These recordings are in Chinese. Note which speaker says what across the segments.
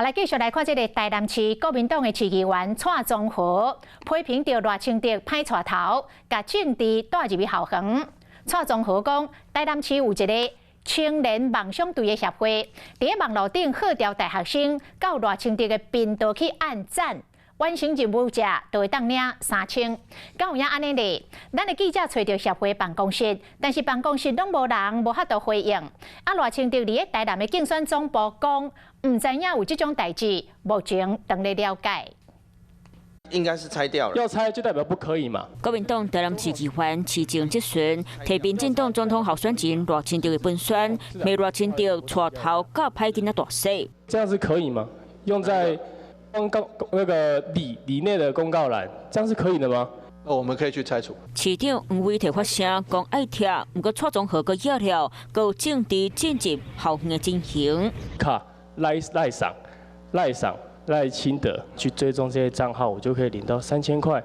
Speaker 1: 来继续来看这个台南市国民党的市议员蔡宗和批评着赖清德歹带头，把政治带入去校园。蔡宗和讲，台南市有一个青年梦想队的协会，伫网络顶号召大学生到赖清德的频道去按赞。 完成任务者就会当领3000，敢有影安尼哩？咱的记者找到协会办公室，但是办公室拢无人，无法度回应。赖清德伫台南的竞选总部讲，唔知影有这种代志，目前等咧了解。
Speaker 2: 应该是拆掉了，
Speaker 3: 要拆就代表不可以嘛。
Speaker 4: 国民党台南市议员市政质询，提民进党总统候选人赖清德的本选，骂赖清德带头教歹囡仔大细。
Speaker 3: 这样是可以吗？用在那个里内的公告栏，这样是可以的吗？
Speaker 2: 我们可以去拆除。
Speaker 4: 市长黄伟提发声，讲爱听，不过蔡宗和个要了，还有政治进入校园的进行。
Speaker 3: 卡赖清德去追踪这些账号，我就可以领到3000块，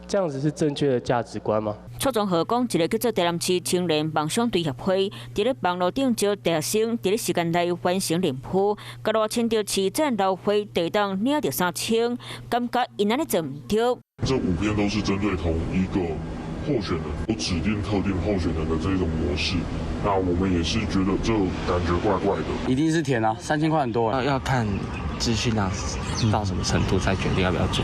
Speaker 3: 这样子是正确的价值观吗？
Speaker 4: 蔡宗和讲，一个叫做台南市青年梦想队协会，伫咧网络顶招大学生，伫咧时间内完成任务，甲赖清德市站楼会地当领到3000，感觉因安尼做唔对。
Speaker 5: 这5篇都是针对同一个候选人，有指定特定候选人的这种模式。那我们也是觉得这感觉怪怪的。
Speaker 6: 一定是填啊，3000块很多啊。
Speaker 7: 要看资讯量到什么程度才决定要不要做。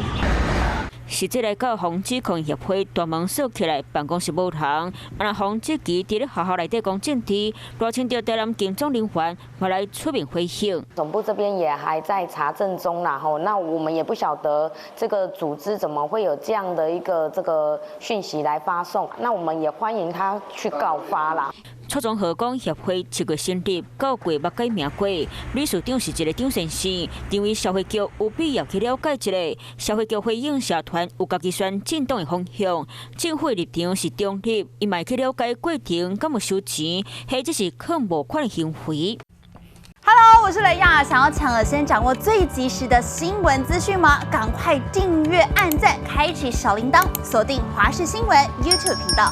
Speaker 4: 实际来到防止抗议协会大门锁起来，办公室无人。那防止局伫咧学校内底讲政治，赖清德台南竞总人员后来出面回应。
Speaker 8: 总部这边也还在查证中啦，吼，那我们也不晓得这个组织怎么会有这样的一个这个讯息来发送，那我们也欢迎他去告发啦。
Speaker 4: 蔡宗和讲，协会7月成立，9月捌改名过，理事长是一个张先生，认为社会局有必要去了解一下。社会局回应社团有家己选进党的方向，政府的立场是中立，伊嘛去了解过程，敢有收钱，或者是靠募款的行为。
Speaker 9: Hello， 我是雷亚，想要抢先掌握最及时的新闻资讯吗？赶快订阅、按赞、开启小铃铛，锁定华视新闻 YouTube 频道。